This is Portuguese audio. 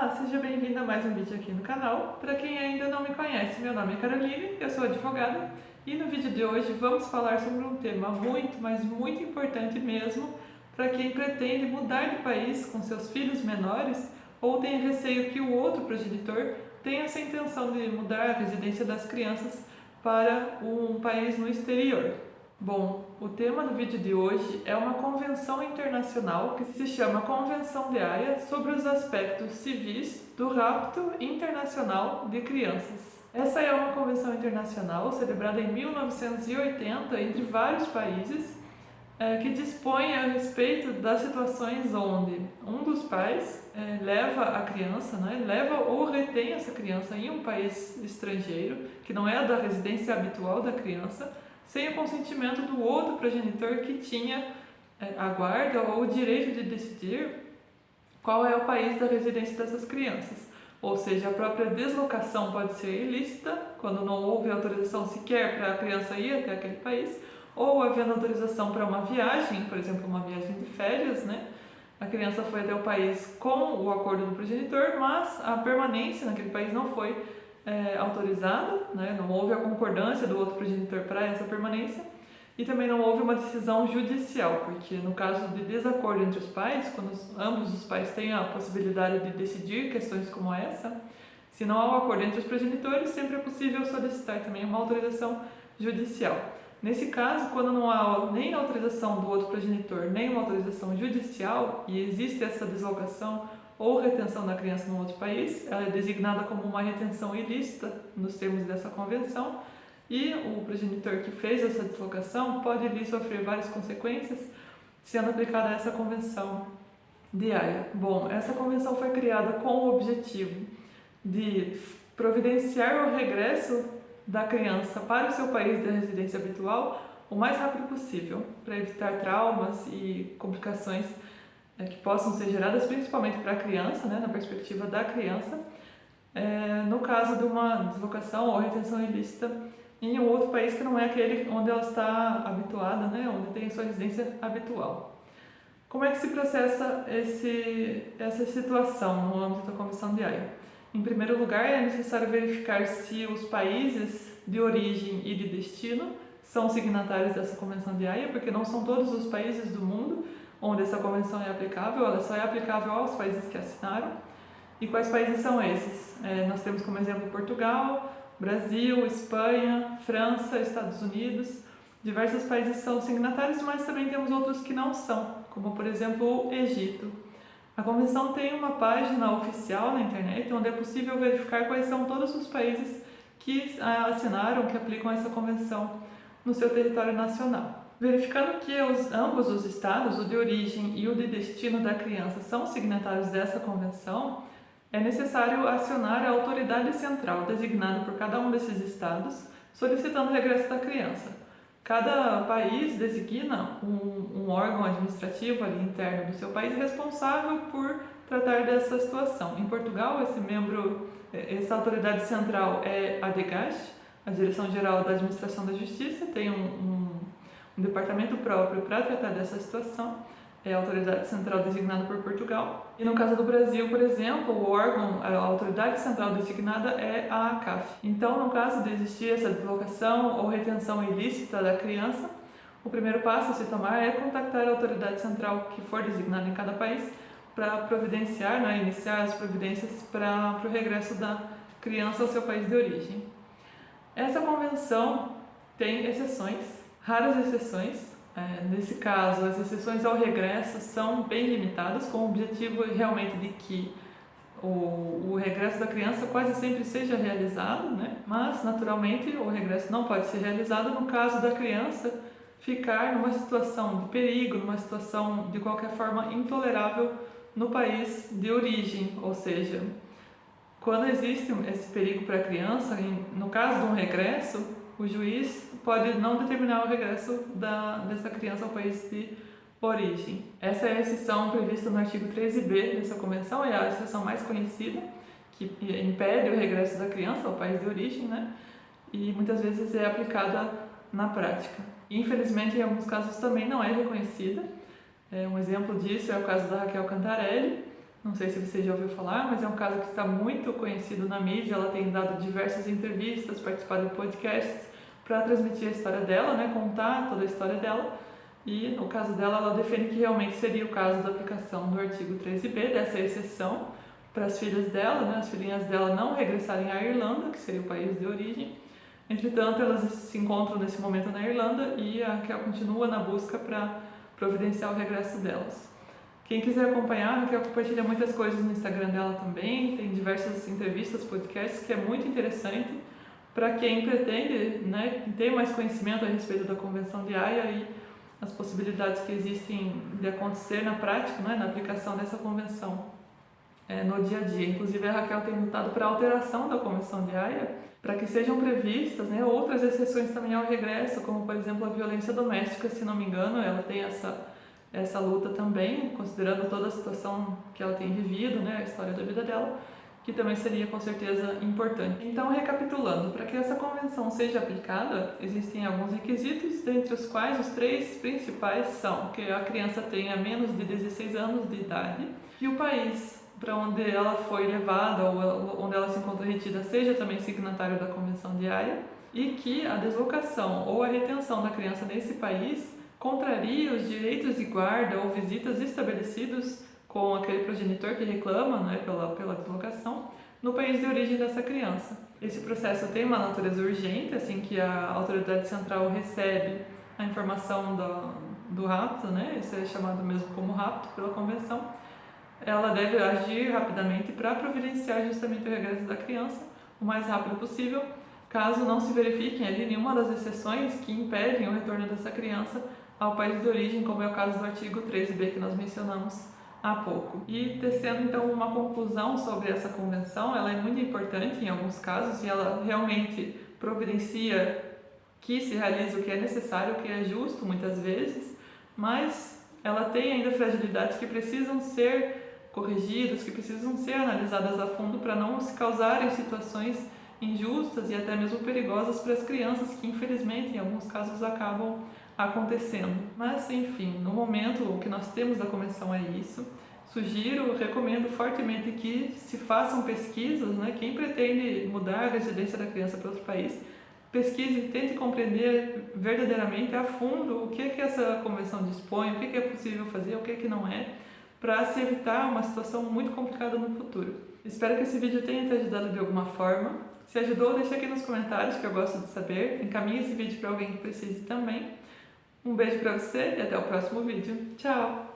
Olá, seja bem-vinda a mais um vídeo aqui no canal. Para quem ainda não me conhece, meu nome é Caroline, eu sou advogada e no vídeo de hoje vamos falar sobre um tema muito, mas muito importante mesmo para quem pretende mudar de país com seus filhos menores ou tem receio que o outro progenitor tenha essa intenção de mudar a residência das crianças para um país no exterior. Bom, o tema do vídeo de hoje é uma convenção internacional que se chama Convenção de Haia sobre os aspectos civis do rapto internacional de crianças. Essa é uma convenção internacional celebrada em 1980 entre vários países que dispõe a respeito das situações onde um dos pais leva a criança, leva ou retém essa criança em um país estrangeiro, que não é da residência habitual da criança, sem o consentimento do outro progenitor que tinha a guarda ou o direito de decidir qual é o país da residência dessas crianças. Ou seja, a própria deslocação pode ser ilícita, quando não houve autorização sequer para a criança ir até aquele país, ou havendo autorização para uma viagem, por exemplo, uma viagem de férias, a criança foi até o país com o acordo do progenitor, mas a permanência naquele país não foi autorizada, não houve a concordância do outro progenitor para essa permanência e também não houve uma decisão judicial, porque no caso de desacordo entre os pais, quando ambos os pais têm a possibilidade de decidir questões como essa, se não há um acordo entre os progenitores, sempre é possível solicitar também uma autorização judicial. Nesse caso, quando não há nem autorização do outro progenitor, nem uma autorização judicial e existe essa deslocação ou retenção da criança em outro país, ela é designada como uma retenção ilícita nos termos dessa convenção e o progenitor que fez essa deslocação pode lhe sofrer várias consequências sendo aplicada essa convenção de Haia. Bom, essa convenção foi criada com o objetivo de providenciar o regresso da criança para o seu país de residência habitual o mais rápido possível, para evitar traumas e complicações que possam ser geradas principalmente para a criança, na perspectiva da criança, no caso de uma deslocação ou retenção ilícita em um outro país que não é aquele onde ela está habituada, onde tem a sua residência habitual. Como é que se processa essa situação no âmbito da Convenção de Haia? Em primeiro lugar, é necessário verificar se os países de origem e de destino são signatários dessa Convenção de Haia, porque não são todos os países do mundo onde essa convenção é aplicável, ela só é aplicável aos países que assinaram. E quais países são esses? Nós temos como exemplo Portugal, Brasil, Espanha, França, Estados Unidos. Diversos países são signatários, mas também temos outros que não são, como por exemplo o Egito. A convenção tem uma página oficial na internet onde é possível verificar quais são todos os países que assinaram, que aplicam essa convenção no seu território nacional. Verificando que ambos os estados, o de origem e o de destino da criança, são signatários dessa convenção, é necessário acionar a autoridade central designada por cada um desses estados, solicitando o regresso da criança. Cada país designa um órgão administrativo ali interno do seu país responsável por tratar dessa situação. Em Portugal, essa autoridade central é a DGAS, a Direção-Geral da Administração da Justiça, tem um departamento próprio para tratar dessa situação, é a autoridade central designada por Portugal. E no caso do Brasil, por exemplo, o órgão, a autoridade central designada é a ACAF. Então, no caso de existir essa deslocação ou retenção ilícita da criança, o primeiro passo a se tomar é contactar a autoridade central que for designada em cada país para providenciar, iniciar as providências para o regresso da criança ao seu país de origem. Essa convenção tem exceções, raras exceções. Nesse caso, as exceções ao regresso são bem limitadas, com o objetivo realmente de que o regresso da criança quase sempre seja realizado, mas naturalmente o regresso não pode ser realizado no caso da criança ficar numa situação de perigo, numa situação de qualquer forma intolerável no país de origem, ou seja, quando existe esse perigo para a criança, no caso de um regresso, o juiz pode não determinar o regresso dessa criança ao país de origem. Essa é a exceção prevista no artigo 13b dessa convenção, é a exceção mais conhecida, que impede o regresso da criança ao país de origem, e muitas vezes é aplicada na prática. Infelizmente, em alguns casos também não é reconhecida. Um exemplo disso é o caso da Raquel Cantarelli, Não sei se você já ouviu falar, mas é um caso que está muito conhecido na mídia. Ela tem dado diversas entrevistas, participado de podcasts para transmitir a história dela, né, contar toda a história dela. E no caso dela, ela defende que realmente seria o caso da aplicação do artigo 13b, dessa exceção, para as filhas dela, né, as filhinhas dela não regressarem à Irlanda, que seria o país de origem. Entretanto, elas se encontram nesse momento na Irlanda e a Raquel continua na busca para providenciar o regresso delas. Quem quiser acompanhar, a Raquel compartilha muitas coisas no Instagram dela também, tem diversas entrevistas, podcasts, que é muito interessante para quem pretende, né, ter mais conhecimento a respeito da Convenção de Haia e as possibilidades que existem de acontecer na prática, né, na aplicação dessa convenção no dia a dia. Inclusive, a Raquel tem lutado para a alteração da Convenção de Haia para que sejam previstas, né, outras exceções também ao regresso, como, por exemplo, a violência doméstica. Se não me engano, ela tem essa luta também, considerando toda a situação que ela tem vivido, né, a história da vida dela, que também seria com certeza importante. Então, recapitulando, para que essa convenção seja aplicada, existem alguns requisitos, dentre os quais os 3 principais são que a criança tenha menos de 16 anos de idade, que o país para onde ela foi levada ou onde ela se encontra retida seja também signatário da Convenção de Haia, e que a deslocação ou a retenção da criança nesse país contraria os direitos de guarda ou visitas estabelecidos com aquele progenitor que reclama, né, pela deslocação no país de origem dessa criança. Esse processo tem uma natureza urgente, assim que a autoridade central recebe a informação do rapto, né, isso é chamado mesmo como rapto pela Convenção, ela deve agir rapidamente para providenciar justamente o regresso da criança o mais rápido possível, caso não se verifiquem ali nenhuma das exceções que impedem o retorno dessa criança ao país de origem, como é o caso do artigo 13b que nós mencionamos há pouco. E tecendo então uma conclusão sobre essa convenção, ela é muito importante em alguns casos e ela realmente providencia que se realize o que é necessário, o que é justo muitas vezes, mas ela tem ainda fragilidades que precisam ser corrigidas, que precisam ser analisadas a fundo para não se causarem situações injustas e até mesmo perigosas para as crianças, que infelizmente em alguns casos acabam acontecendo. Mas enfim, no momento o que nós temos da convenção é isso. Sugiro, recomendo fortemente que se façam pesquisas, né? Quem pretende mudar a residência da criança para outro país, pesquise e tente compreender verdadeiramente a fundo o que é que essa convenção dispõe, o que é possível fazer, o que é que não é, para se evitar uma situação muito complicada no futuro. Espero que esse vídeo tenha te ajudado de alguma forma. Se ajudou, deixa aqui nos comentários que eu gosto de saber. Encaminhe esse vídeo para alguém que precise também. Um beijo para você e até o próximo vídeo. Tchau!